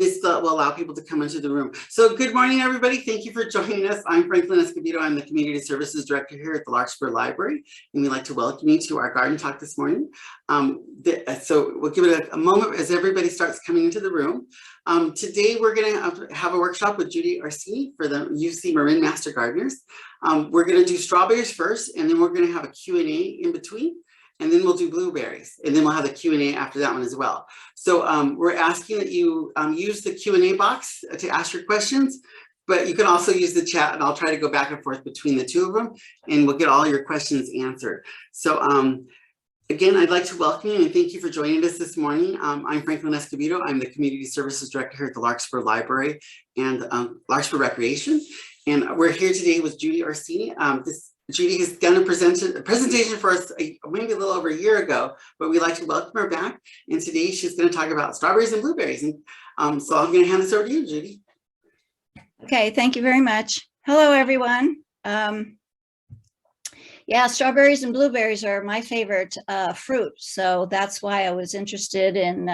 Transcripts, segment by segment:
this will allow people to come into the room. So good morning, everybody. Thank you for joining us. I'm Franklin Escobedo. I'm the Community Services Director here at the Larkspur Library, and we'd like to welcome you to our garden talk this morning. So we'll give it a moment as everybody starts coming into the room. Today, we're going to have a workshop with Judy Orsini for the UC Marin Master Gardeners. We're going to do strawberries first, and then we're going to have a Q&A in between. And then we'll do blueberries, and then we'll have a Q&A after that one as well. So we're asking that you use the Q&A box to ask your questions, but you can also use the chat, and I'll try to go back and forth between the two of them, and we'll get all your questions answered. So again, I'd like to welcome you and thank you for joining us this morning. I'm Franklin Escobedo. I'm the Community Services Director here at the Larkspur Library and Larkspur Recreation. And we're here today with Judy Orsini. Judy has done a presentation for us maybe a little over a year ago, but we'd like to welcome her back. And today she's going to talk about strawberries and blueberries. And so I'm going to hand this over to you, Judy. Okay, thank you very much. Hello, everyone. Yeah, strawberries and blueberries are my favorite fruit. So that's why I was interested in,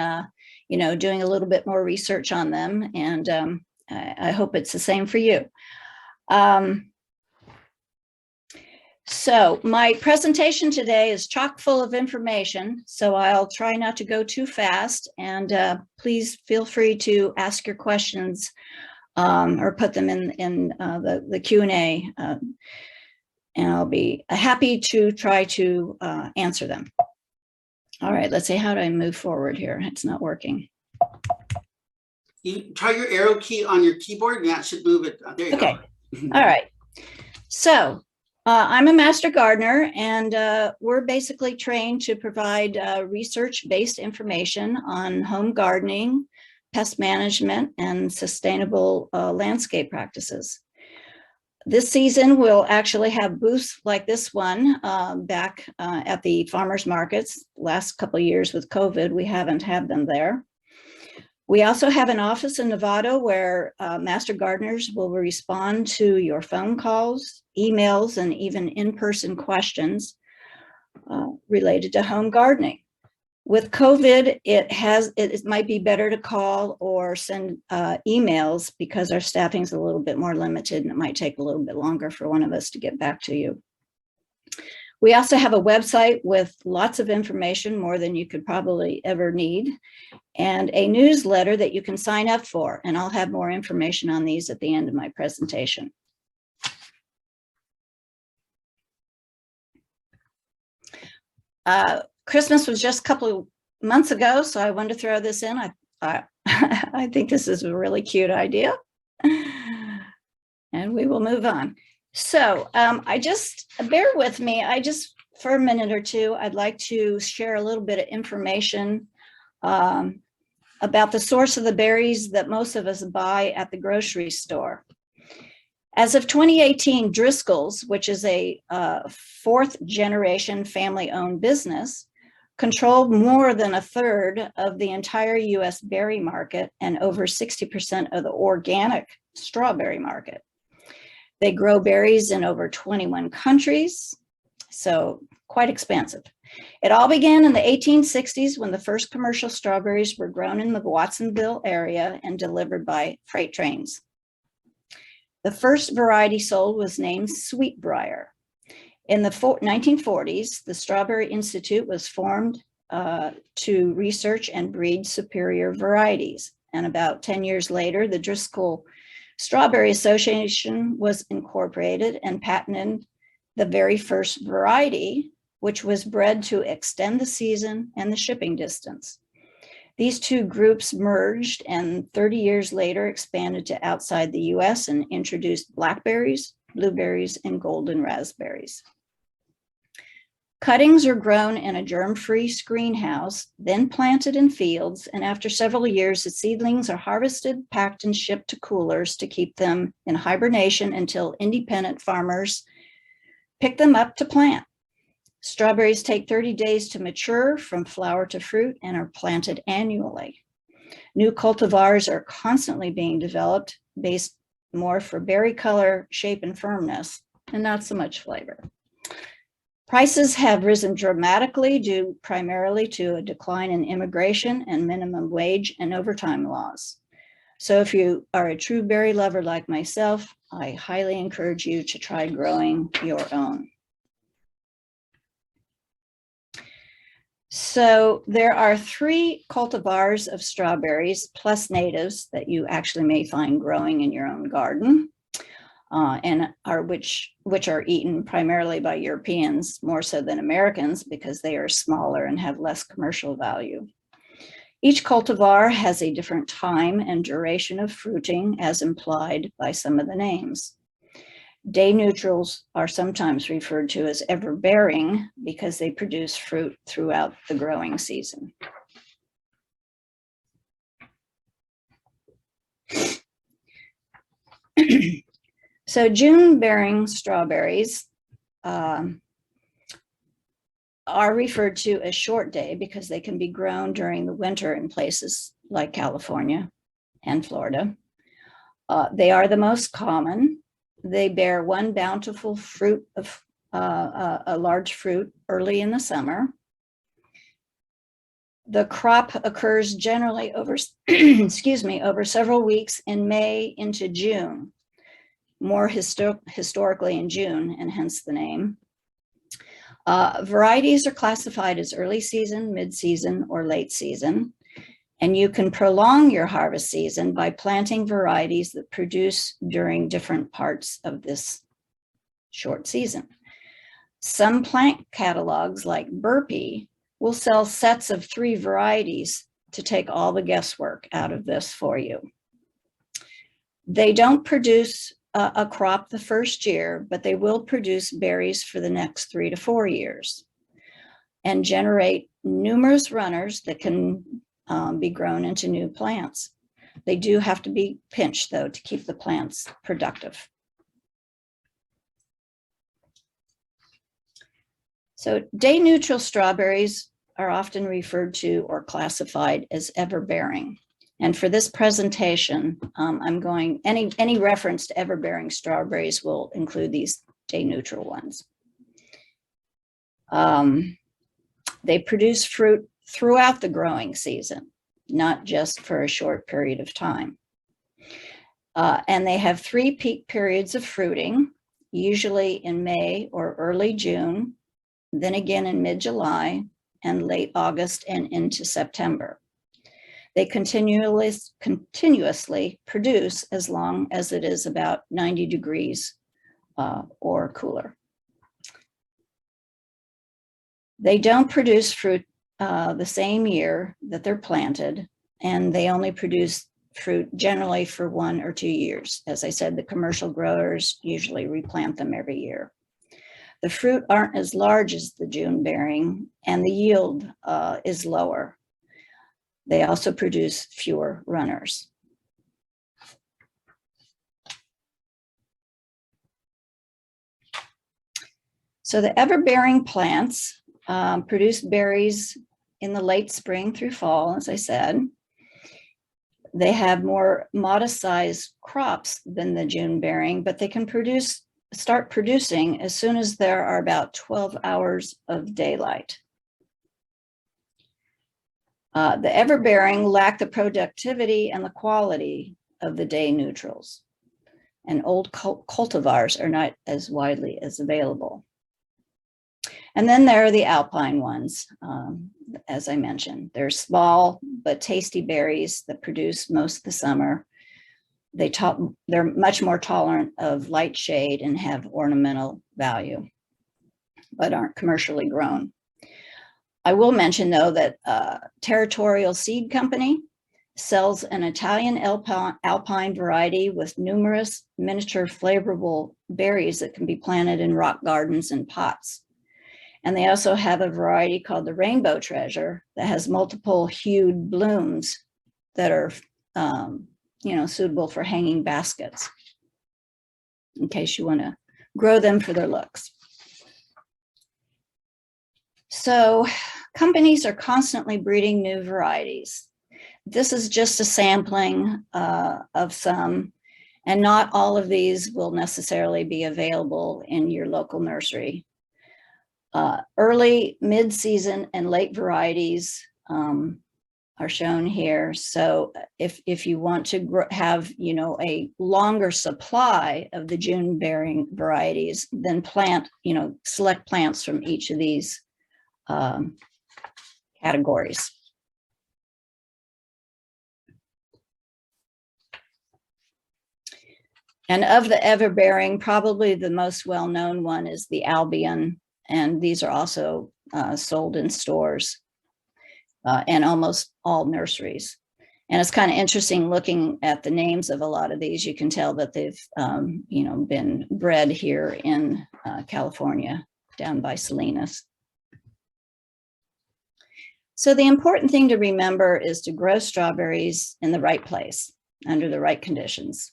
doing a little bit more research on them. And I hope it's the same for you. So my presentation today is chock full of information, so I'll try not to go too fast, and please feel free to ask your questions or put them in the Q&A, and I'll be happy to try to answer them. All right, let's see, how do I move forward here? It's not working. You try your arrow key on your keyboard, and that should move it. There you go. Okay. All right. So I'm a master gardener, and we're basically trained to provide research-based information on home gardening, pest management, and sustainable landscape practices. This season, we'll actually have booths like this one back at the farmers markets. Last couple of years with COVID, we haven't had them there. We also have an office in Nevada where master gardeners will respond to your phone calls, emails, and even in-person questions related to home gardening. With COVID, it might be better to call or send emails because our staffing is a little bit more limited, and it might take a little bit longer for one of us to get back to you. We also have a website with lots of information, more than you could probably ever need, and a newsletter that you can sign up for. And I'll have more information on these at the end of my presentation. Christmas was just a couple of months ago, so I wanted to throw this in. I think this is a really cute idea. And we will move on. So bear with me. For a minute or two, I'd like to share a little bit of information about the source of the berries that most of us buy at the grocery store. As of 2018, Driscoll's, which is a fourth generation family-owned business, controlled more than a third of the entire US berry market and over 60% of the organic strawberry market. They grow berries in over 21 countries, so quite expansive. It all began in the 1860s when the first commercial strawberries were grown in the Watsonville area and delivered by freight trains. The first variety sold was named Sweetbriar. In the 1940s, the Strawberry Institute was formed to research and breed superior varieties. And about 10 years later, the Driscoll Strawberry Association was incorporated and patented the very first variety, which was bred to extend the season and the shipping distance. These two groups merged and 30 years later expanded to outside the US and introduced blackberries, blueberries, and golden raspberries. Cuttings are grown in a germ-free greenhouse, then planted in fields, and after several years, the seedlings are harvested, packed, and shipped to coolers to keep them in hibernation until independent farmers pick them up to plant. Strawberries take 30 days to mature from flower to fruit and are planted annually. New cultivars are constantly being developed based more for berry color, shape, and firmness, and not so much flavor. Prices have risen dramatically due primarily to a decline in immigration and minimum wage and overtime laws. So if you are a true berry lover like myself, I highly encourage you to try growing your own. So there are 3 cultivars of strawberries plus natives that you actually may find growing in your own garden, and which are eaten primarily by Europeans more so than Americans because they are smaller and have less commercial value. Each cultivar has a different time and duration of fruiting as implied by some of the names. Day neutrals are sometimes referred to as ever-bearing because they produce fruit throughout the growing season. So June-bearing strawberries are referred to as short day because they can be grown during the winter in places like California and Florida. They are the most common. They bear one bountiful fruit of a large fruit early in the summer. The crop occurs generally over, excuse me, over several weeks in May into June, more historically in June, and hence the name. Varieties are classified as early season, mid-season, or late season. And you can prolong your harvest season by planting varieties that produce during different parts of this short season. Some plant catalogs like Burpee will sell sets of 3 varieties to take all the guesswork out of this for you. They don't produce a crop the first year, but they will produce berries for the next 3 to 4 years and generate numerous runners that can be grown into new plants. They do have to be pinched, though, to keep the plants productive. So day-neutral strawberries are often referred to or classified as ever-bearing. And for this presentation, any reference to ever-bearing strawberries will include these day-neutral ones. They produce fruit throughout the growing season, not just for a short period of time. And they have 3 peak periods of fruiting, usually in May or early June, then again in mid-July and late August and into September. They continuously produce as long as it is about 90 degrees or cooler. They don't produce fruit the same year that they're planted, and they only produce fruit generally for 1 or 2 years. As I said, the commercial growers usually replant them every year. The fruit aren't as large as the June bearing, and the yield is lower. They also produce fewer runners. So the ever-bearing plants produce berries in the late spring through fall, as I said. They have more modest-sized crops than the June bearing, but they can start producing as soon as there are about 12 hours of daylight. The ever-bearing lack the productivity and the quality of the day neutrals, and old cultivars are not as widely as available. And then there are the Alpine ones, as I mentioned. They're small but tasty berries that produce most of the summer. They're much more tolerant of light shade and have ornamental value, but aren't commercially grown. I will mention, though, that Territorial Seed Company sells an Italian Alpine variety with numerous miniature flavorful berries that can be planted in rock gardens and pots. And they also have a variety called the Rainbow Treasure that has multiple hued blooms that are, suitable for hanging baskets, in case you want to grow them for their looks. So companies are constantly breeding new varieties. This is just a sampling of some, and not all of these will necessarily be available in your local nursery. Early, mid-season, and late varieties are are shown here. So if you want to have, a longer supply of the June bearing varieties, then select plants from each of these categories. And of the ever-bearing, probably the most well-known one is the Albion, and these are also sold in stores and almost all nurseries. And it's kind of interesting looking at the names of a lot of these. You can tell that they've, been bred here in California, down by Salinas. So the important thing to remember is to grow strawberries in the right place, under the right conditions.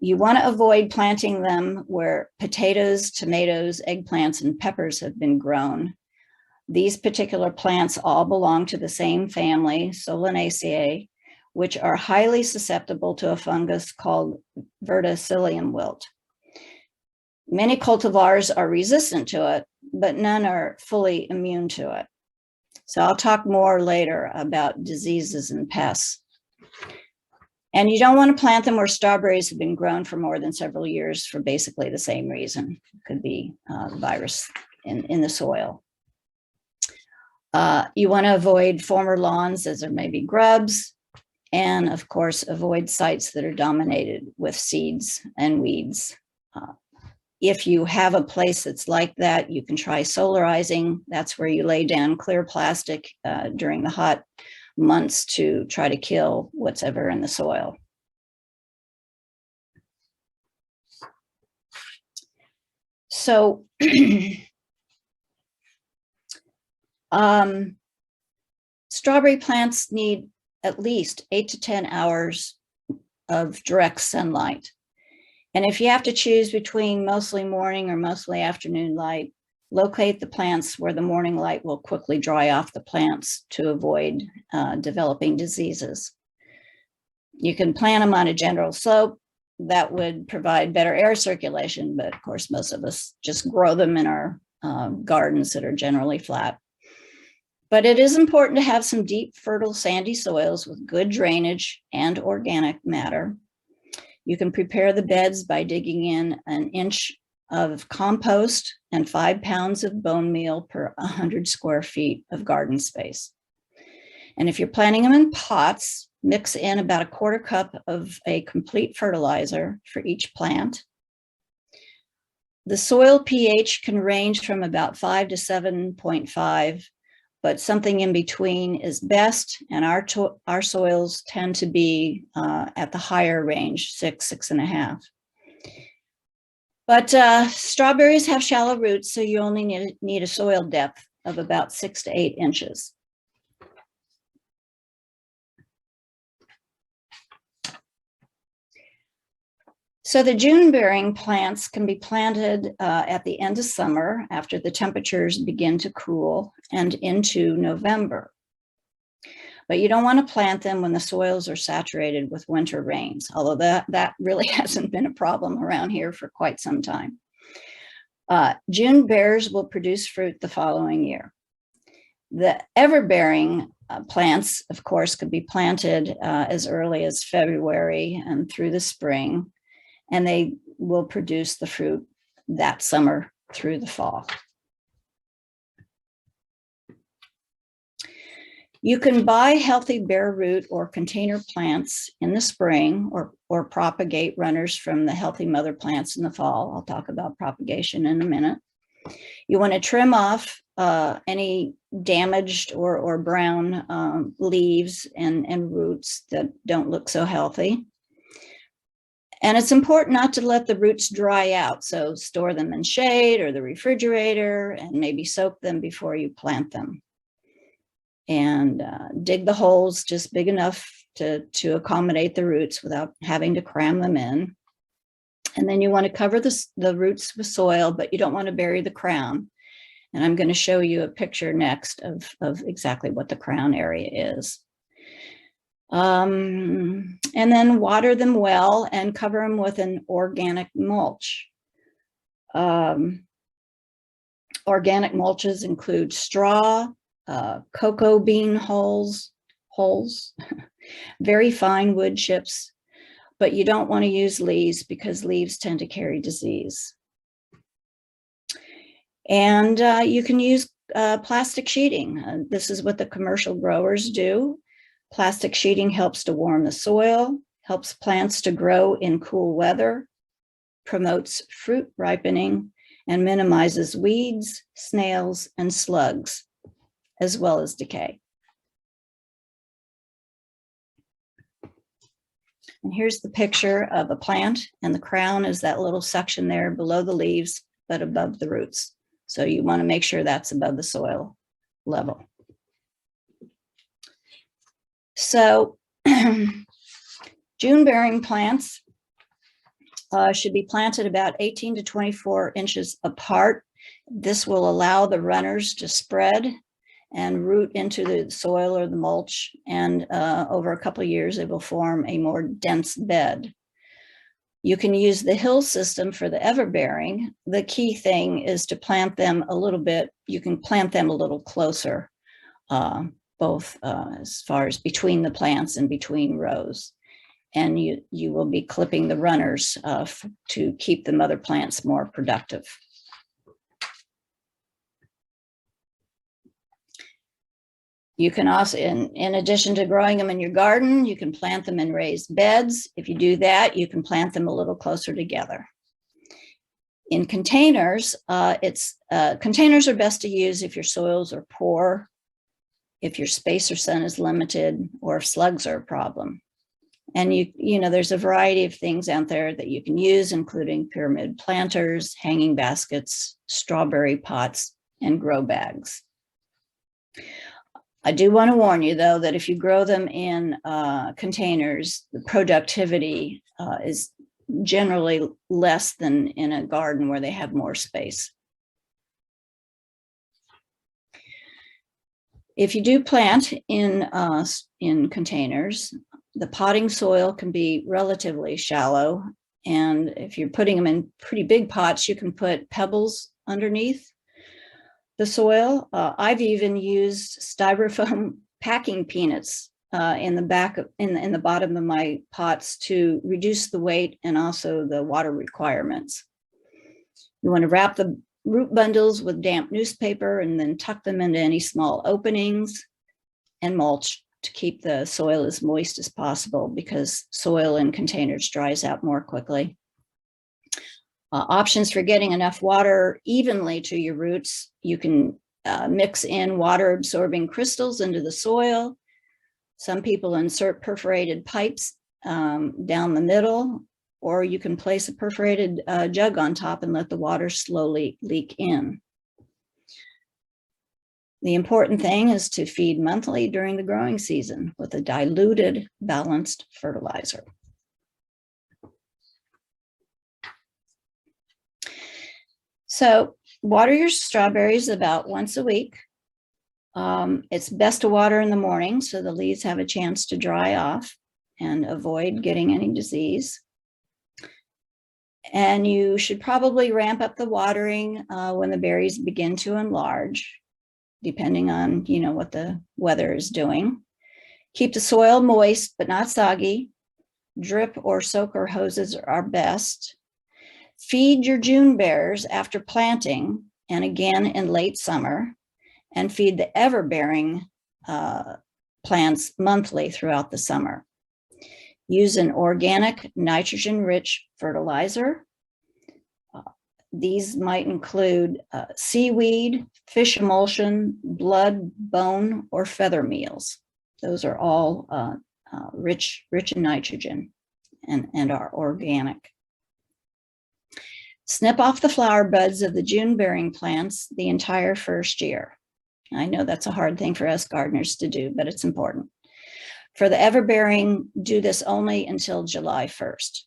You want to avoid planting them where potatoes, tomatoes, eggplants, and peppers have been grown. These particular plants all belong to the same family, Solanaceae, which are highly susceptible to a fungus called verticillium wilt. Many cultivars are resistant to it, but none are fully immune to it. So I'll talk more later about diseases and pests. And you don't want to plant them where strawberries have been grown for more than several years for basically the same reason. It could be virus in the soil. You want to avoid former lawns as there may be grubs, and of course, avoid sites that are dominated with seeds and weeds. If you have a place that's like that, you can try solarizing. That's where you lay down clear plastic during the hot months to try to kill what's ever in the soil. So strawberry plants need at least 8 to 10 hours of direct sunlight. And if you have to choose between mostly morning or mostly afternoon light, locate the plants where the morning light will quickly dry off the plants to avoid developing diseases. You can plant them on a general slope. That would provide better air circulation, but of course, most of us just grow them in our gardens that are generally flat. But it is important to have some deep, fertile, sandy soils with good drainage and organic matter. You can prepare the beds by digging in 1 inch of compost and 5 pounds of bone meal per 100 square feet of garden space. And if you're planting them in pots, mix in about 1/4 cup of a complete fertilizer for each plant. The soil pH can range from about 5 to 7.5, but something in between is best. And our soils tend to be at the higher range, 6, 6.5. But strawberries have shallow roots, so you only need a soil depth of about 6 to 8 inches. So the June-bearing plants can be planted at the end of summer after the temperatures begin to cool and into November. But you don't want to plant them when the soils are saturated with winter rains, although that really hasn't been a problem around here for quite some time. June bears will produce fruit the following year. The ever-bearing plants, of course, could be planted as early as February and through the spring, and they will produce the fruit that summer through the fall. You can buy healthy bare root or container plants in the spring or propagate runners from the healthy mother plants in the fall. I'll talk about propagation in a minute. You want to trim off any damaged or brown leaves and roots that don't look so healthy. And it's important not to let the roots dry out. So store them in shade or the refrigerator and maybe soak them before you plant them. And dig the holes just big enough to accommodate the roots without having to cram them in. And then you want to cover the roots with soil, but you don't want to bury the crown. And I'm going to show you a picture next of exactly what the crown area is. And then water them well and cover them with an organic mulch. Organic mulches include straw, cocoa bean hulls, holes, very fine wood chips, but you don't want to use leaves because leaves tend to carry disease. And you can use plastic sheeting. This is what the commercial growers do. Plastic sheeting helps to warm the soil, helps plants to grow in cool weather, promotes fruit ripening, and minimizes weeds, snails, and slugs, as well as decay. And here's the picture of a plant, and the crown is that little section there below the leaves, but above the roots. So you want to make sure that's above the soil level. So June-bearing plants should be planted about 18 to 24 inches apart. This will allow the runners to spread and root into the soil or the mulch, and over a couple of years, they will form a more dense bed. You can use the hill system for the everbearing. The key thing is to plant them a little bit. You can plant them a little closer, both as far as between the plants and between rows. And you will be clipping the runners to keep the mother plants more productive. You can also, in addition to growing them in your garden, you can plant them in raised beds. If you do that, you can plant them a little closer together. In containers, containers are best to use if your soils are poor, if your space or sun is limited, or if slugs are a problem. And you know, there's a variety of things out there that you can use, including pyramid planters, hanging baskets, strawberry pots, and grow bags. I do want to warn you, though, that if you grow them in containers, the productivity is generally less than in a garden where they have more space. If you do plant in containers, the potting soil can be relatively shallow. And if you're putting them in pretty big pots, you can put pebbles underneath the soil. I've even used styrofoam packing peanuts in the bottom of my pots to reduce the weight and also the water requirements. You want to wrap the root bundles with damp newspaper and then tuck them into any small openings, and mulch to keep the soil as moist as possible, because soil in containers dries out more quickly. Options for getting enough water evenly to your roots: you can mix in water absorbing crystals into the soil. Some people insert perforated pipes down the middle, or you can place a perforated jug on top and let the water slowly leak in. The important thing is to feed monthly during the growing season with a diluted, balanced fertilizer. So water your strawberries about once a week. It's best to water in the morning so the leaves have a chance to dry off and avoid getting any disease. And you should probably ramp up the watering when the berries begin to enlarge, depending on, you know, what the weather is doing. Keep the soil moist but not soggy. Drip or soaker hoses are best. Feed your June bears after planting and again in late summer, and feed the everbearing plants monthly throughout the summer. Use an organic nitrogen-rich fertilizer. These might include seaweed, fish emulsion, blood, bone, or feather meals. Those are all rich in nitrogen and are organic. Snip off the flower buds of the June-bearing plants the entire first year. I know that's a hard thing for us gardeners to do, but it's important. For the everbearing, do this only until July 1st.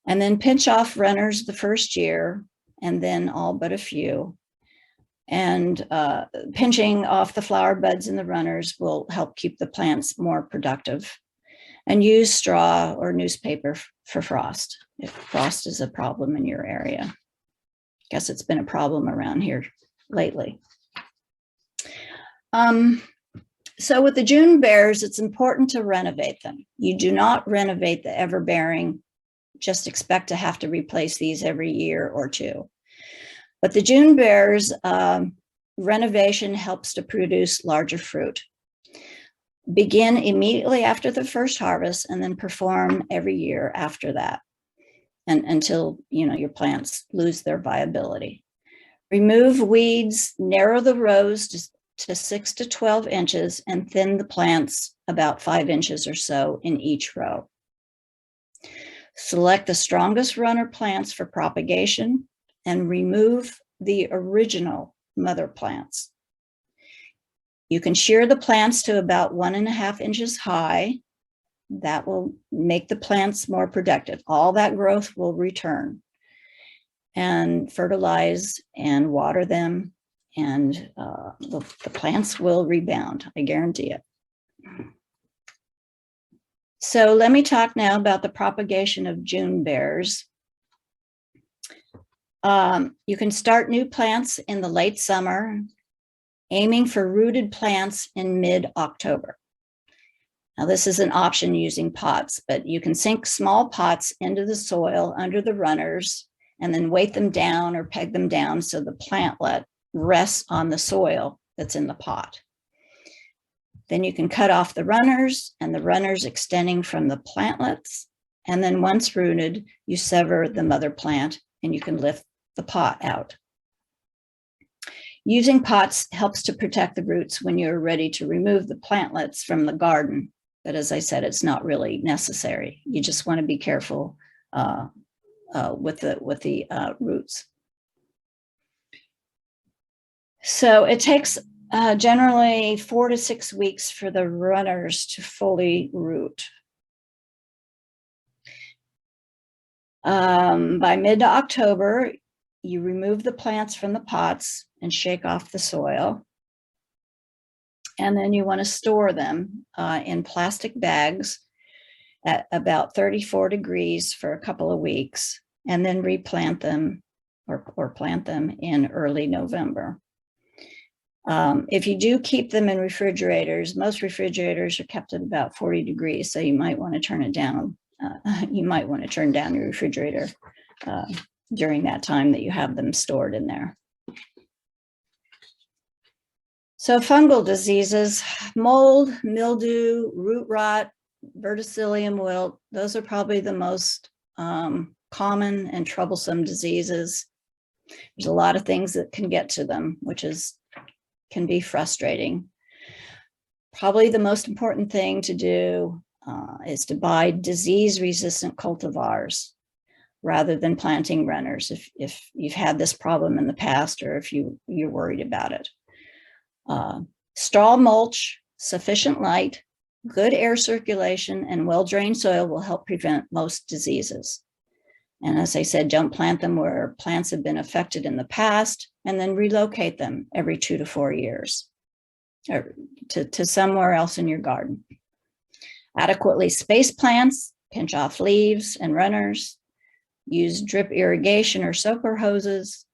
And then pinch off runners the first year, and then all but a few. And pinching off the flower buds and the runners will help keep the plants more productive. And use straw or newspaper for frost, if frost is a problem in your area. I guess it's been a problem around here lately. So with the June bears, it's important to renovate them. You do not renovate the everbearing, just expect to have to replace these every year or two. But the June bears, renovation helps to produce larger fruit. Begin immediately after the first harvest and then perform every year after that, and until your plants lose their viability. Remove weeds, narrow the rows to 6 to 12 inches, and thin the plants about 5 inches or so in each row. Select the strongest runner plants for propagation and remove the original mother plants. You can shear the plants to about 1.5 inches high. That will make the plants more productive. All that growth will return. And fertilize and water them, and the plants will rebound. I guarantee it. So let me talk now about the propagation of June bears. You can start new plants in the late summer, aiming for rooted plants in mid-October. Now, this is an option using pots, but you can sink small pots into the soil under the runners and then weight them down or peg them down so the plantlet rests on the soil that's in the pot. Then you can cut off the runners and the runners extending from the plantlets. And then once rooted, you sever the mother plant and you can lift the pot out. Using pots helps to protect the roots when you're ready to remove the plantlets from the garden. But as I said, it's not really necessary. You just want to be careful with the roots. So it takes generally 4 to 6 weeks for the runners to fully root. By mid-October, you remove the plants from the pots and shake off the soil. And then you want to store them in plastic bags at about 34 degrees for a couple of weeks, and then replant them or plant them in early November. If you do keep them in refrigerators, most refrigerators are kept at about 40 degrees, so you might want to turn it down. You might want to turn down your refrigerator during that time that you have them stored in there. So fungal diseases, mold, mildew, root rot, verticillium wilt, those are probably the most common and troublesome diseases. There's a lot of things that can get to them, which can be frustrating. Probably the most important thing to do is to buy disease-resistant cultivars rather than planting runners if you've had this problem in the past or if you're worried about it. Straw mulch, sufficient light, good air circulation, and well-drained soil will help prevent most diseases. And as I said, don't plant them where plants have been affected in the past, and then relocate them every 2 to 4 years or to somewhere else in your garden. Adequately space plants, pinch off leaves and runners, use drip irrigation or soaker hoses,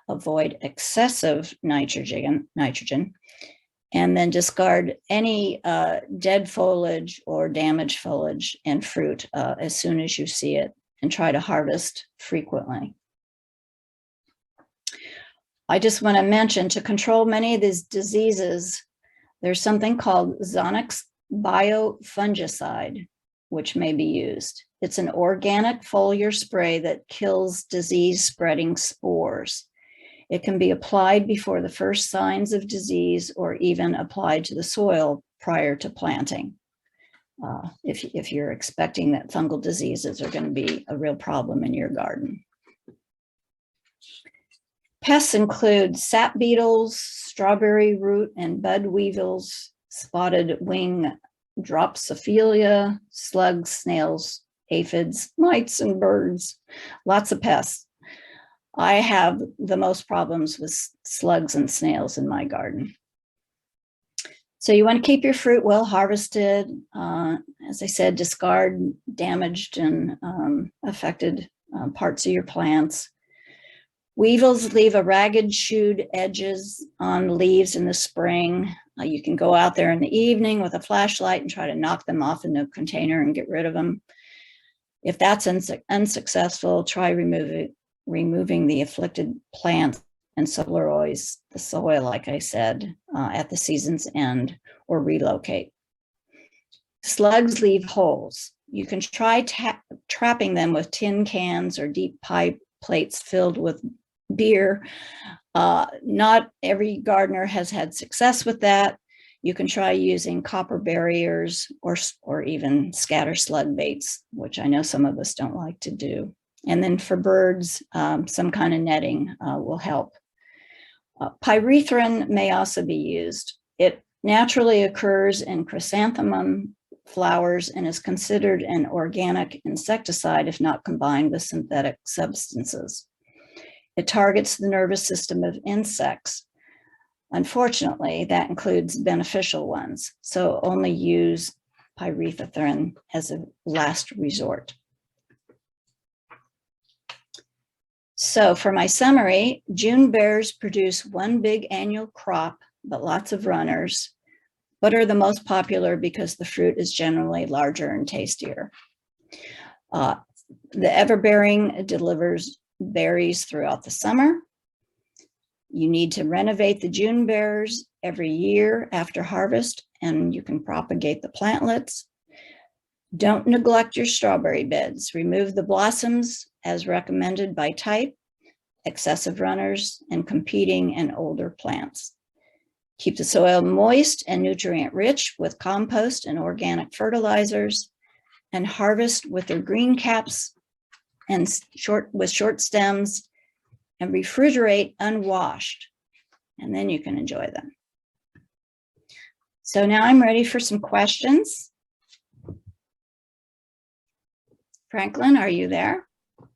avoid excessive nitrogen, and then discard any dead foliage or damaged foliage and fruit as soon as you see it, and try to harvest frequently. I just want to mention, to control many of these diseases, there's something called Zonix biofungicide, which may be used. It's an organic foliar spray that kills disease-spreading spores. It can be applied before the first signs of disease or even applied to the soil prior to planting. If you're expecting that fungal diseases are going to be a real problem in your garden. Pests include sap beetles, strawberry root and bud weevils, spotted wing Drosophila, slugs, snails, aphids, mites, and birds. Lots of pests. I have the most problems with slugs and snails in my garden. So you want to keep your fruit well harvested. As I said, discard damaged and affected parts of your plants. Weevils leave a ragged chewed edges on leaves in the spring. You can go out there in the evening with a flashlight and try to knock them off in the container and get rid of them. If that's unsuccessful, try removing the afflicted plants and solarize the soil, like I said, at the season's end, or relocate. Slugs leave holes. You can try trapping them with tin cans or deep pipe plates filled with beer. Not every gardener has had success with that. You can try using copper barriers or even scatter slug baits, which I know some of us don't like to do. And then for birds, some kind of netting will help. Pyrethrin may also be used. It naturally occurs in chrysanthemum flowers and is considered an organic insecticide if not combined with synthetic substances. It targets the nervous system of insects. Unfortunately, that includes beneficial ones, so only use pyrethrin as a last resort. So for my summary, June bears produce one big annual crop, but lots of runners. What are the most popular because the fruit is generally larger and tastier? The everbearing delivers berries throughout the summer. You need to renovate the June bears every year after harvest, and you can propagate the plantlets. Don't neglect your strawberry beds. Remove the blossoms as recommended by type, excessive runners, and competing and older plants. Keep the soil moist and nutrient rich with compost and organic fertilizers, and harvest with their green caps and with short stems, and refrigerate unwashed, and then you can enjoy them. So now I'm ready for some questions. Franklin, are you there?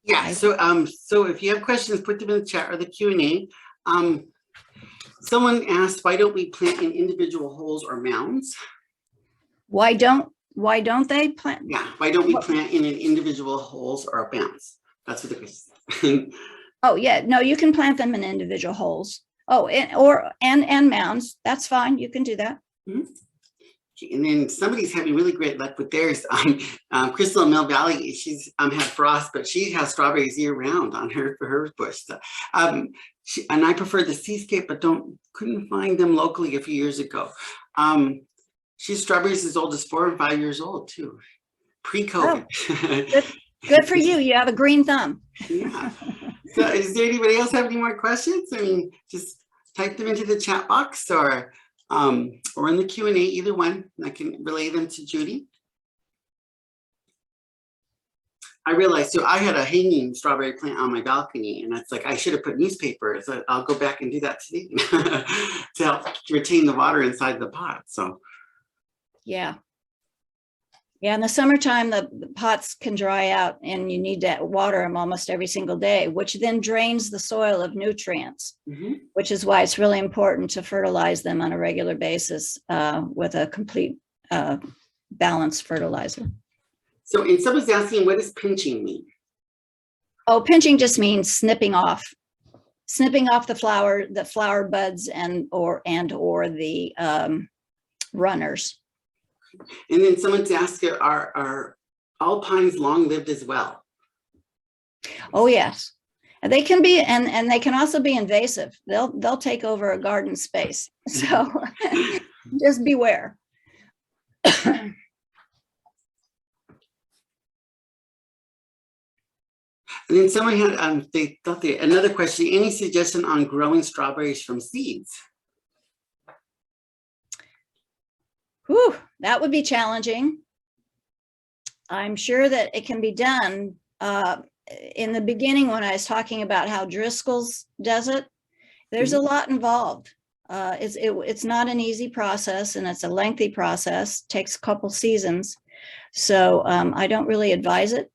Yeah, so if you have questions, put them in the chat or the Q&A. Someone asked, why don't we plant in individual holes or mounds? Why don't they plant? Yeah, why don't we plant in an individual holes or mounds? That's what the question. Oh yeah, no, you can plant them in individual holes. Oh, and mounds. That's fine. You can do that. Mm-hmm. And then somebody's having really great luck with theirs. Crystal in Mill Valley, she's had frost, but she has strawberries year round on her bush. So, and I prefer the seascape, but couldn't find them locally a few years ago. She's strawberries as old as 4 and 5 years old too, pre-COVID. Oh, good for you. You have a green thumb. Yeah. So is there anybody else have any more questions? I mean, just type them into the chat box or in the Q&A, either one, and I can relay them to Judy. I realized, so I had a hanging strawberry plant on my balcony, and it's like, I should have put newspaper, so I'll go back and do that today to help retain the water inside the pot, so. Yeah. Yeah, in the summertime, the pots can dry out and you need to water them almost every single day, which then drains the soil of nutrients, which is why it's really important to fertilize them on a regular basis with a complete balanced fertilizer. So, and someone's asking, what does pinching mean? Oh, pinching just means snipping off the flower buds and or the runners. And then someone's asking, are Alpines long-lived as well? Oh yes, and they can be, and they can also be invasive. They'll take over a garden space. So just beware. And then someone had another question. Any suggestion on growing strawberries from seeds? Whew, that would be challenging. I'm sure that it can be done. In the beginning, when I was talking about how Driscoll's does it, there's a lot involved. It's not an easy process, and it's a lengthy process, takes a couple seasons. So I don't really advise it.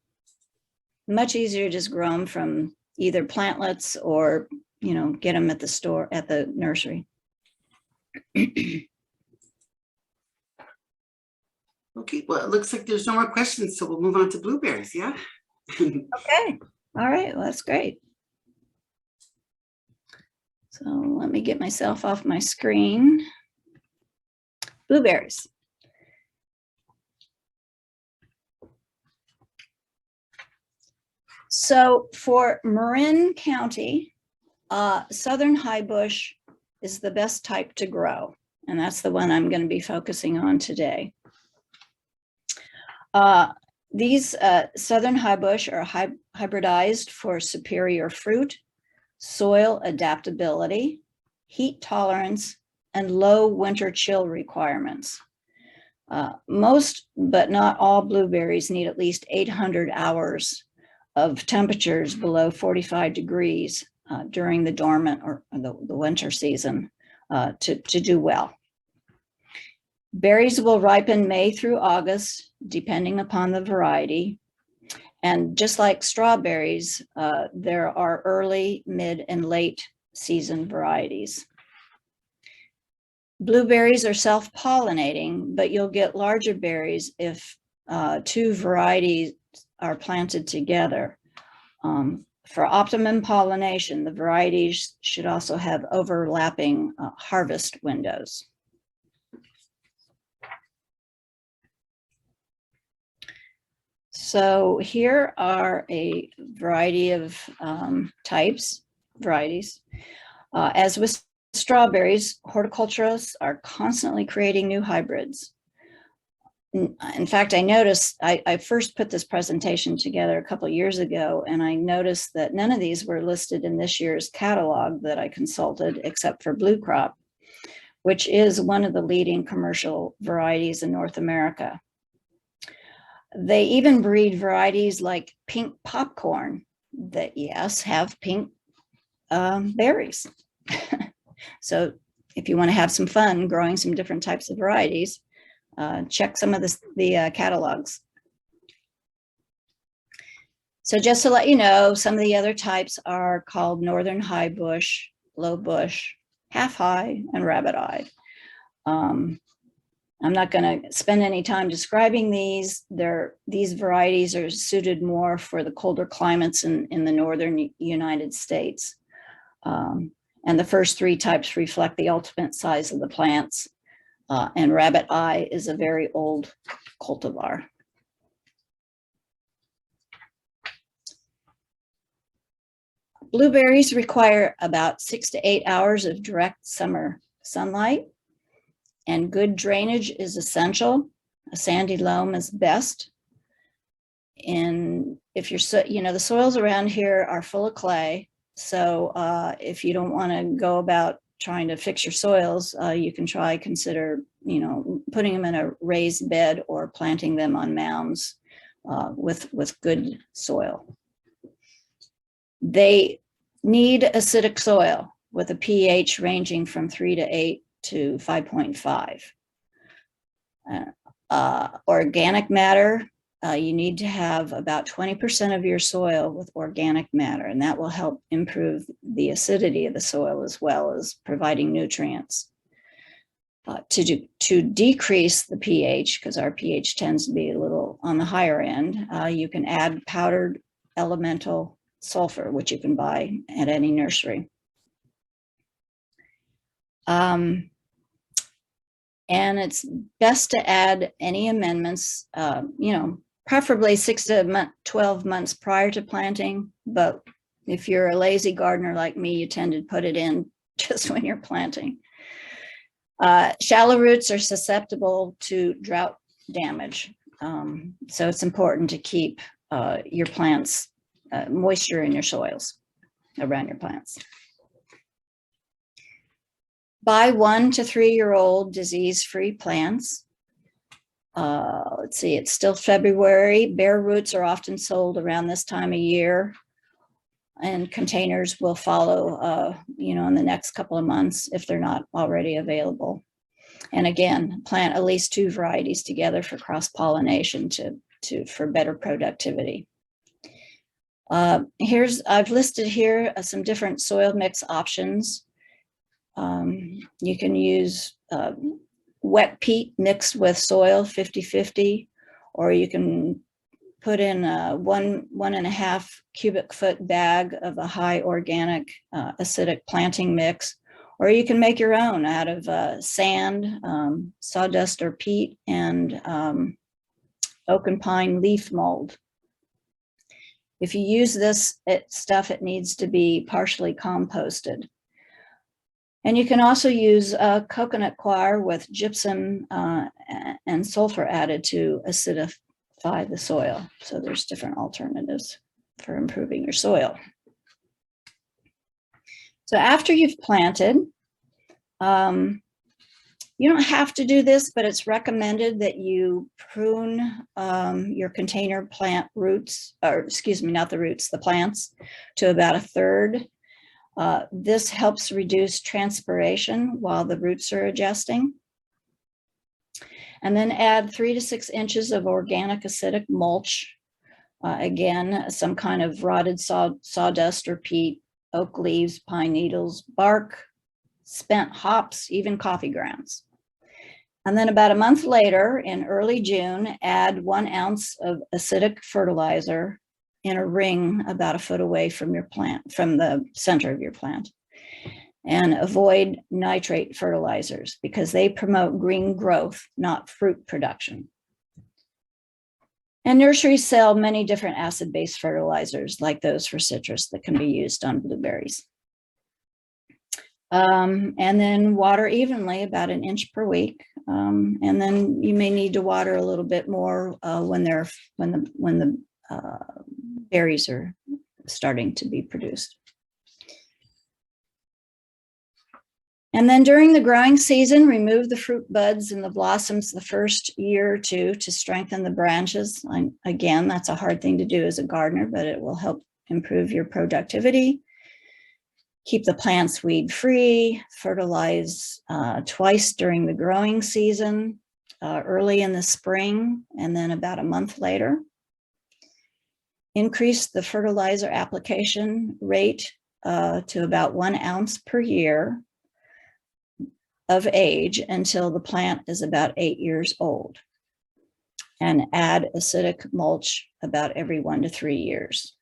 Much easier to just grow them from either plantlets or, get them at the store, at the nursery. Okay, well, it looks like there's no more questions, so we'll move on to blueberries, yeah? Okay, all right, well, that's great. So let me get myself off my screen. Blueberries. So for Marin County, Southern High Bush is the best type to grow, and that's the one I'm going to be focusing on today. These Southern High Bush are hybridized for superior fruit, soil adaptability, heat tolerance, and low winter chill requirements. Most, but not all, blueberries need at least 800 hours of temperatures below 45 degrees during the dormant or the winter season to do well. Berries will ripen May through August, depending upon the variety. And just like strawberries, there are early, mid, and late season varieties. Blueberries are self-pollinating, but you'll get larger berries if two varieties are planted together. For optimum pollination, the varieties should also have overlapping harvest windows. So here are a variety of varieties. As with strawberries, horticulturists are constantly creating new hybrids. In fact, I noticed, I first put this presentation together a couple of years ago, and I noticed that none of these were listed in this year's catalog that I consulted, except for Blue Crop, which is one of the leading commercial varieties in North America. They even breed varieties like pink popcorn that, yes, have pink berries. So if you want to have some fun growing some different types of varieties, check some of the catalogs. So just to let you know, some of the other types are called Northern High Bush, Low Bush, Half High, and Rabbit Eye. I'm not going to spend any time describing these. These varieties are suited more for the colder climates in the northern United States. And the first three types reflect the ultimate size of the plants. And Rabbit Eye is a very old cultivar. Blueberries require about 6 to 8 hours of direct summer sunlight, and good drainage is essential. A sandy loam is best. And if you're, the soils around here are full of clay. So if you don't want to go about trying to fix your soils, you can consider, putting them in a raised bed or planting them on mounds with good soil. They need acidic soil with a pH ranging from 3 to 8 to 5.5. Organic matter, you need to have about 20% of your soil with organic matter, and that will help improve the acidity of the soil as well as providing nutrients. To decrease the pH, because our pH tends to be a little on the higher end, you can add powdered elemental sulfur, which you can buy at any nursery. And it's best to add any amendments, preferably 6 to 12 months prior to planting. But if you're a lazy gardener like me, you tend to put it in just when you're planting. Shallow roots are susceptible to drought damage. So it's important to keep your plants, moisture in your soils around your plants. Buy 1 to 3 year old disease-free plants. Let's see, it's still February. Bare roots are often sold around this time of year, and containers will follow, in the next couple of months if they're not already available. And again, plant at least 2 varieties together for cross-pollination for better productivity. I've listed here some different soil mix options. You can use wet peat mixed with soil 50-50, or you can put in a 1.5 cubic foot bag of a high organic acidic planting mix, or you can make your own out of sand, sawdust or peat, and oak and pine leaf mold. If you use this stuff, it needs to be partially composted. And you can also use coconut coir with gypsum and sulfur added to acidify the soil. So there's different alternatives for improving your soil. So after you've planted, you don't have to do this, but it's recommended that you prune your container plant roots, or excuse me, not the roots, the plants, to about 1/3. This helps reduce transpiration while the roots are adjusting. And then add 3 to 6 inches of organic acidic mulch. Again, some kind of rotted sawdust or peat, oak leaves, pine needles, bark, spent hops, even coffee grounds. And then about a month later, in early June, add 1 ounce of acidic fertilizer in a ring about 1 foot away from your plant, from the center of your plant. And avoid nitrate fertilizers because they promote green growth, not fruit production. And nurseries sell many different acid-based fertilizers like those for citrus that can be used on blueberries. And then water evenly, about 1 inch per week. And then you may need to water a little bit more when the berries are starting to be produced. And then during the growing season, remove the fruit buds and the blossoms the first year or two to strengthen the branches. Again, that's a hard thing to do as a gardener, but it will help improve your productivity. Keep the plants weed-free, fertilize twice during the growing season, early in the spring, and then about a month later. Increase the fertilizer application rate to about 1 ounce per year of age until the plant is about 8 years old. And add acidic mulch about every 1 to 3 years.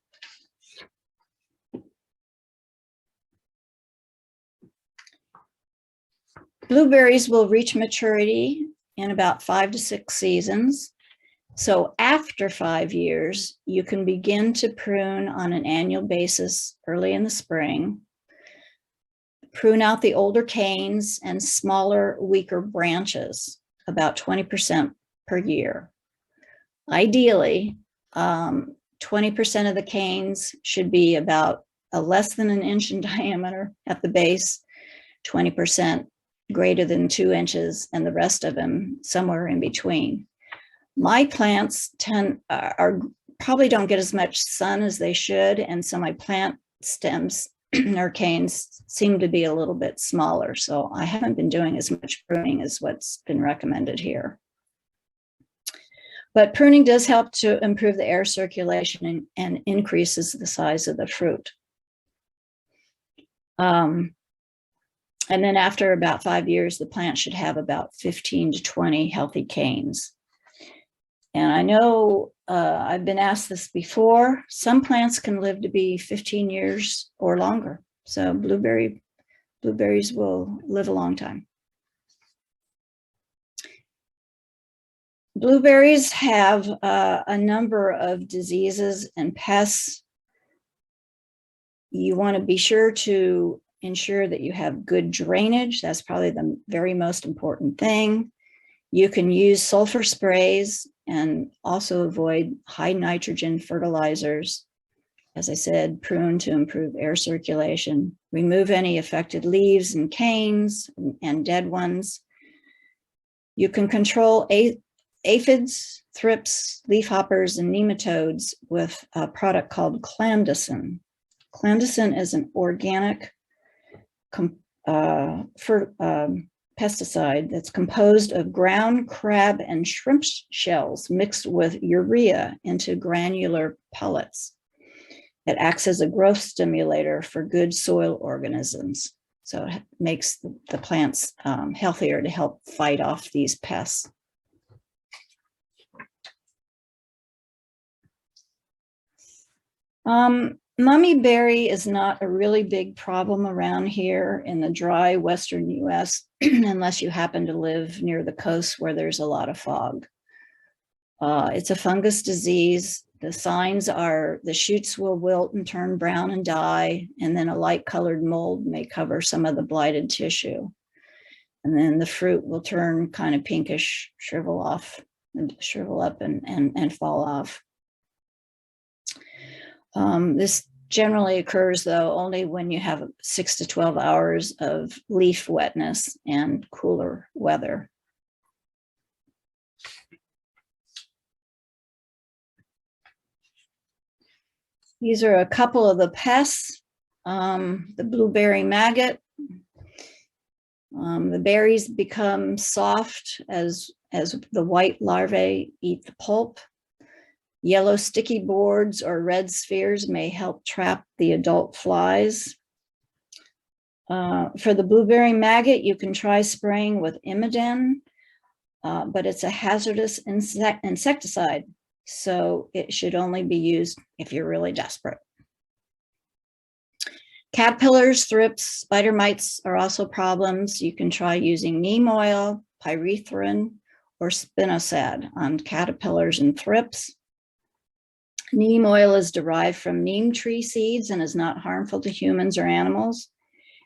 Blueberries will reach maturity in about 5 to 6 seasons. So after 5 years, you can begin to prune on an annual basis early in the spring. Prune out the older canes and smaller, weaker branches, about 20% per year. Ideally, 20% of the canes should be about less than 1 inch in diameter at the base, 20% greater than 2 inches, and the rest of them somewhere in between. My plants probably don't get as much sun as they should, and so my plant stems or canes seem to be a little bit smaller. So I haven't been doing as much pruning as what's been recommended here. But pruning does help to improve the air circulation and increases the size of the fruit. And then after about 5 years, the plant should have about 15 to 20 healthy canes. And I know I've been asked this before, some plants can live to be 15 years or longer. So blueberries will live a long time. Blueberries have a number of diseases and pests. You want to be sure to ensure that you have good drainage. That's probably the very most important thing. You can use sulfur sprays and also avoid high nitrogen fertilizers. As I said, prune to improve air circulation. Remove any affected leaves and canes and dead ones. You can control aphids, thrips, leafhoppers, and nematodes with a product called clandestine. Clandestine is an organic pesticide that's composed of ground crab and shrimp shells mixed with urea into granular pellets. It acts as a growth stimulator for good soil organisms. So it makes the plants healthier to help fight off these pests. Mummy berry is not a really big problem around here in the dry western US, unless you happen to live near the coast where there's a lot of fog. It's a fungus disease. The signs are the shoots will wilt and turn brown and die, and then a light colored mold may cover some of the blighted tissue. And then the fruit will turn kind of pinkish, shrivel up and fall off. This generally occurs, though, only when you have 6 to 12 hours of leaf wetness and cooler weather. These are a couple of the pests. The blueberry maggot. The berries become soft as the white larvae eat the pulp. Yellow sticky boards or red spheres may help trap the adult flies. For the blueberry maggot, you can try spraying with Imidin, but it's a hazardous insecticide, so it should only be used if you're really desperate. Caterpillars, thrips, spider mites are also problems. You can try using neem oil, pyrethrin, or spinosad on caterpillars and thrips. Neem oil is derived from neem tree seeds and is not harmful to humans or animals.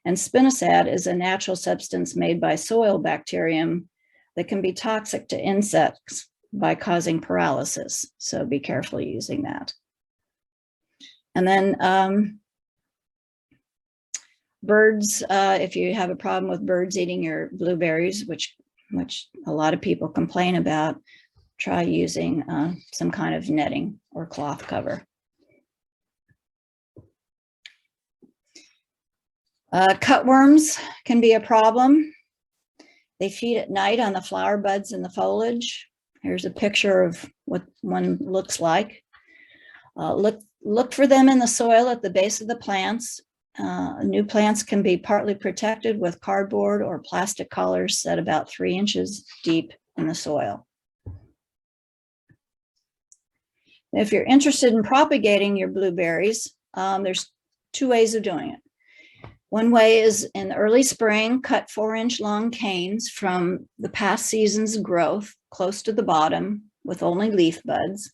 And spinosad is a natural substance made by soil bacterium that can be toxic to insects by causing paralysis. So be careful using that. And then birds, if you have a problem with birds eating your blueberries, which a lot of people complain about, try using some kind of netting or cloth cover. Cutworms can be a problem. They feed at night on the flower buds and the foliage. Here's a picture of what one looks like. Look for them in the soil at the base of the plants. New plants can be partly protected with cardboard or plastic collars set about 3 inches deep in the soil. If you're interested in propagating your blueberries, there's 2 ways of doing it. One way is in the early spring, cut 4-inch long canes from the past season's growth close to the bottom with only leaf buds,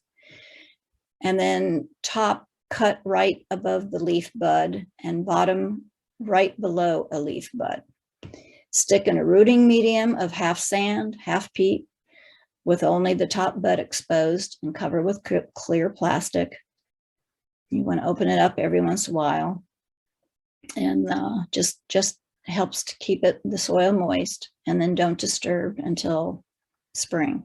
and then top cut right above the leaf bud and bottom right below a leaf bud. Stick in a rooting medium of half sand, half peat, with only the top bud exposed, and cover with clear plastic. You want to open it up every once in a while, and just helps to keep the soil moist, and then don't disturb until spring.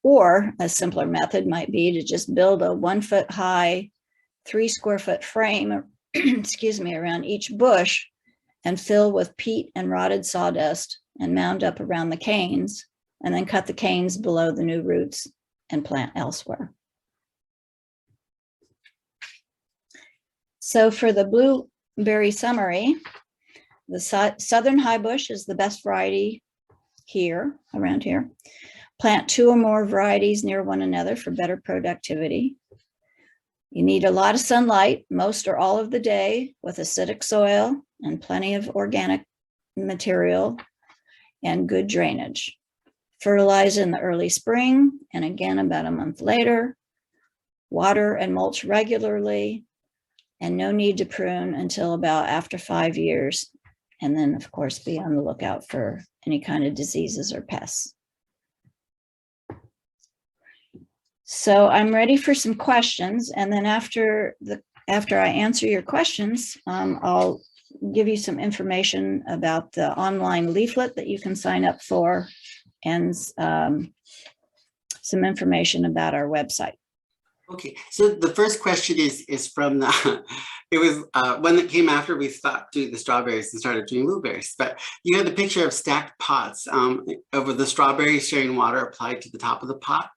Or a simpler method might be to just build a 1 foot high, 3 square foot frame, excuse me, around each bush and fill with peat and rotted sawdust and mound up around the canes, and then cut the canes below the new roots and plant elsewhere. So for the blueberry summary, the southern high bush is the best variety here, around here. Plant 2 or more varieties near one another for better productivity. You need a lot of sunlight, most or all of the day, with acidic soil and plenty of organic material and good drainage. Fertilize in the early spring and again about a month later. Water and mulch regularly, and no need to prune until about after 5 years. And then, of course, be on the lookout for any kind of diseases or pests. So I'm ready for some questions, and then after I answer your questions, I'll give you some information about the online leaflet that you can sign up for, and some information about our website. Okay, so the first question is from the, it was one that came after we stopped doing the strawberries and started doing blueberries, but you had the picture of stacked pots over the strawberries sharing water applied to the top of the pot.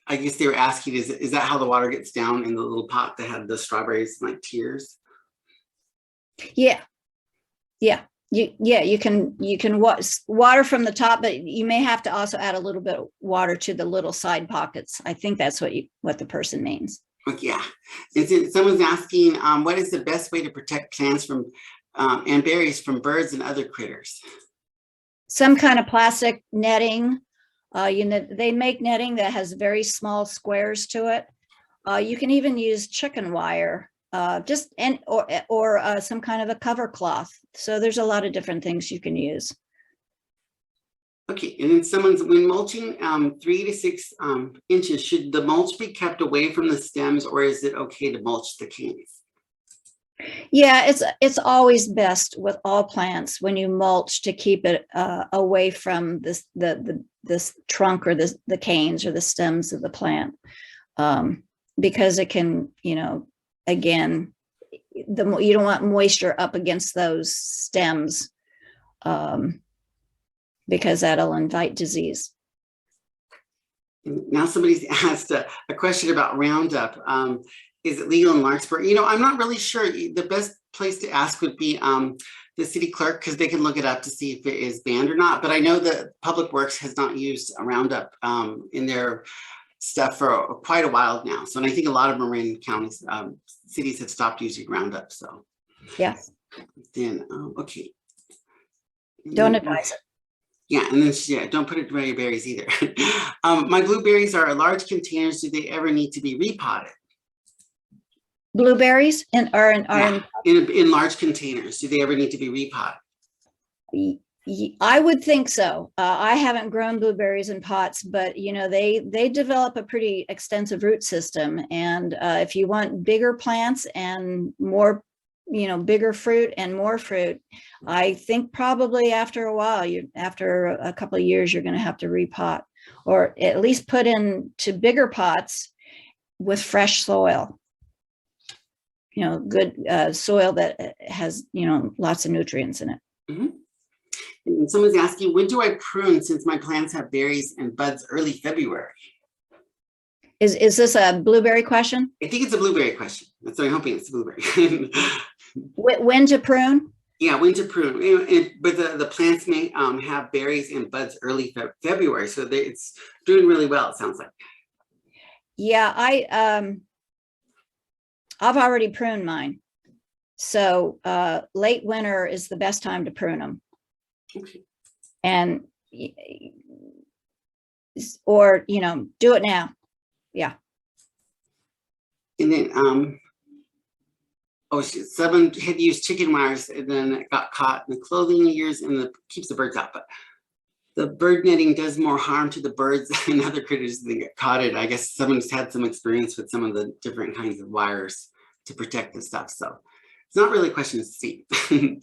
I guess they were asking, is that how the water gets down in the little pot that had the strawberries like tiers? Yeah, you can water from the top, but you may have to also add a little bit of water to the little side pockets. I think that's what the person means. Okay, yeah. And so someone's asking, what is the best way to protect plants from and berries from birds and other critters? Some kind of plastic netting. They make netting that has very small squares to it. You can even use chicken wire, or some kind of a cover cloth. So there's a lot of different things you can use. Okay, and then when mulching 3 to 6 inches, should the mulch be kept away from the stems, or is it okay to mulch the canes? Yeah, it's always best with all plants when you mulch to keep it away from this trunk or the canes or the stems of the plant, because it can, again, you don't want moisture up against those stems, because that'll invite disease. Now somebody's asked a question about Roundup. Is it legal in Larkspur? I'm not really sure. The best place to ask would be the city clerk, because they can look it up to see if it is banned or not. But I know that Public Works has not used a Roundup in their stuff for quite a while now. So, and I think a lot of Marin County cities have stopped using Roundup. So, yes. Then, okay. Don't advise it. Yeah, and then don't put it dry your berries either. My blueberries are large containers. Do they ever need to be repotted? Blueberries in large containers. Do they ever need to be repotted? I would think so. I haven't grown blueberries in pots, but they develop a pretty extensive root system, and if you want bigger plants and more, bigger fruit and more fruit, I think probably after a while, after a couple of years, you're going to have to repot, or at least put into bigger pots with fresh soil. Good soil that has, lots of nutrients in it. Mm-hmm. And someone's asking, when do I prune since my plants have berries and buds early February? Is this a blueberry question? I think it's a blueberry question. That's what I'm hoping it's a blueberry. When to prune? Yeah, when to prune. But the plants may have berries and buds early February. So it's doing really well, it sounds like. Yeah, I've already pruned mine. So late winter is the best time to prune them. Okay. And, or, do it now. Yeah. And then, someone had used chicken wires and then it got caught in the clothing ears and keeps the birds out. But the bird netting does more harm to the birds and other critters than get caught in. I guess someone's had some experience with some of the different kinds of wires to protect the stuff. So it's not really a question to see. Okay.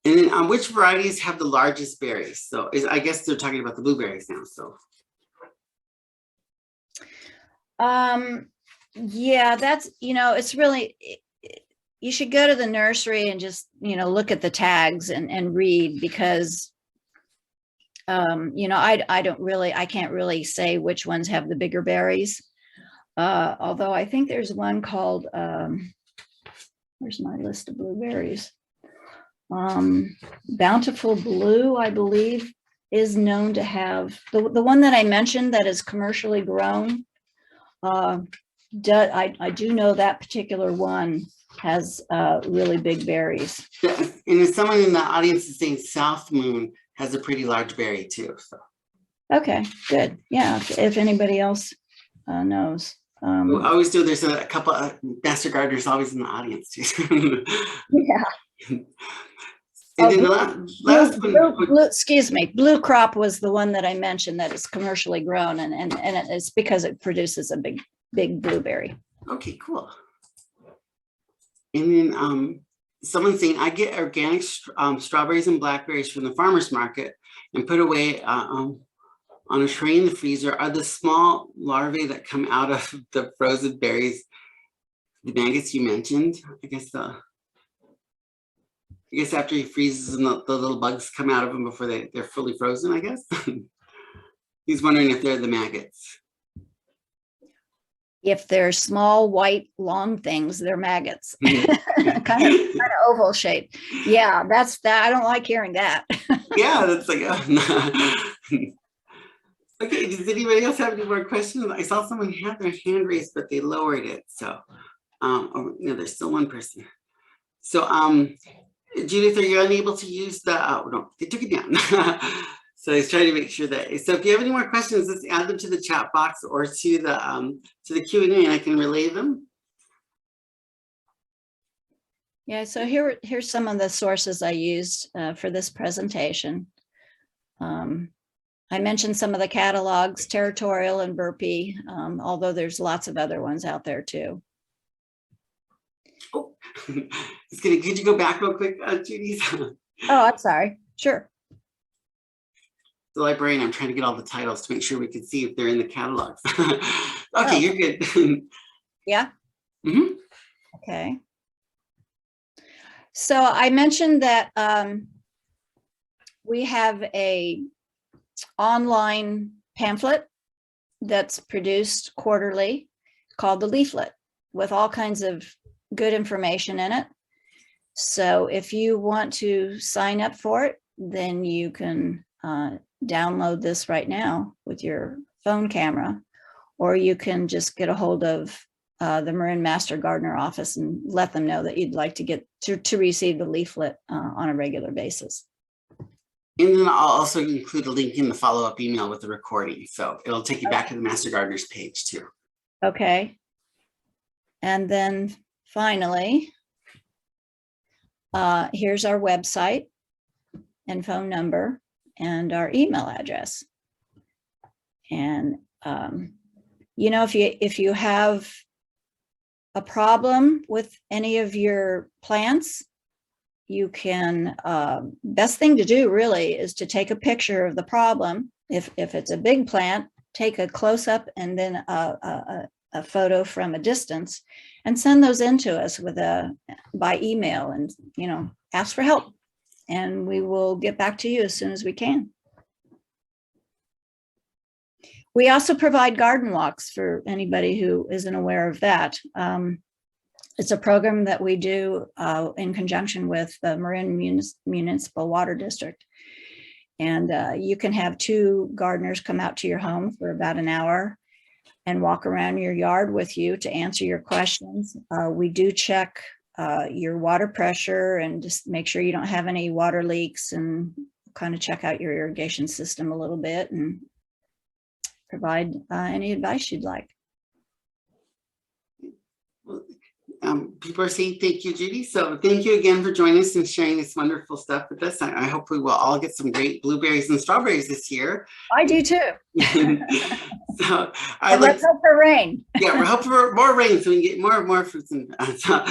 And then which varieties have the largest berries? So I guess they're talking about the blueberries now. So. Yeah, that's, it's really, you should go to the nursery and just, look at the tags and read, because, I can't really say which ones have the bigger berries. Although I think there's one called, where's my list of blueberries? Bountiful Blue, I believe, is known to have the one that I mentioned that is commercially grown. I do know that particular one has really big berries. And someone in the audience is saying South Moon has a pretty large berry too. So. Okay, good. Yeah, if anybody else knows. I always do. There's a couple of master gardeners always in the audience too. Yeah. And then the last one. Excuse me. Blue Crop was the one that I mentioned that is commercially grown, and it's because it produces a big blueberry. Okay, cool. And then someone's saying, I get organic strawberries and blackberries from the farmer's market and put away on a tray in the freezer. Are the small larvae that come out of the frozen berries the maggots you mentioned? I guess after he freezes them, the little bugs come out of them before they're fully frozen, I guess. He's wondering if they're the maggots. If they're small, white, long things, they're maggots. Mhm. kind of oval shaped. Yeah, that's that. I don't like hearing that. Yeah, that's like, okay, does anybody else have any more questions? I saw someone had their hand raised, but they lowered it. So, oh, no, there's still one person. So, Judith, are you unable to use the, oh, no, they took it down. So I was trying to make sure that, so if you have any more questions, just add them to the chat box or to the Q&A and I can relay them. Yeah, so here's some of the sources I used for this presentation. I mentioned some of the catalogs, Territorial and Burpee, although there's lots of other ones out there too. Oh, it's gonna, could you go back real quick, Judy? Oh, I'm sorry. Sure. The librarian, I'm trying to get all the titles to make sure we can see if they're in the catalogs. Okay, you're good. Yeah. Mm-hmm. Okay. So I mentioned that we have a online pamphlet that's produced quarterly called the Leaflet with all kinds of good information in it. So if you want to sign up for it, then you can download this right now with your phone camera, or you can just get a hold of the Marin Master Gardener office and let them know that you'd like to get to receive the leaflet on a regular basis. And then I'll also include a link in the follow-up email with the recording. So it'll take you back to the Master Gardener's page too. Okay. And then finally, here's our website and phone number and our email address. And, you know, if you have a problem with any of your plants, you can, best thing to do really is to take a picture of the problem. If it's a big plant, take a close up and then a photo from a distance and send those in to us by email and, you know, ask for help. And we will get back to you as soon as we can. We also provide garden walks for anybody who isn't aware of that. It's a program that we do in conjunction with the Marin Municipal Water District. And you can have 2 gardeners come out to your home for about an hour and walk around your yard with you to answer your questions. We do check your water pressure and just make sure you don't have any water leaks, and kind of check out your irrigation system a little bit and provide any advice you'd like. People are saying thank you, Judy. So thank you again for joining us and sharing this wonderful stuff with us. I hope we will all get some great blueberries and strawberries this year. I do too. So let's hope for rain. Yeah, we're hoping for more rain so we can get more fruits. And so,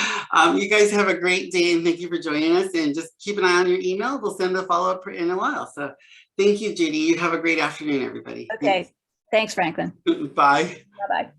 you guys have a great day and thank you for joining us. And just keep an eye on your email. We'll send a follow-up in a while. So thank you, Judy. You have a great afternoon, everybody. Okay. Thanks, Franklin. Bye. Bye-bye.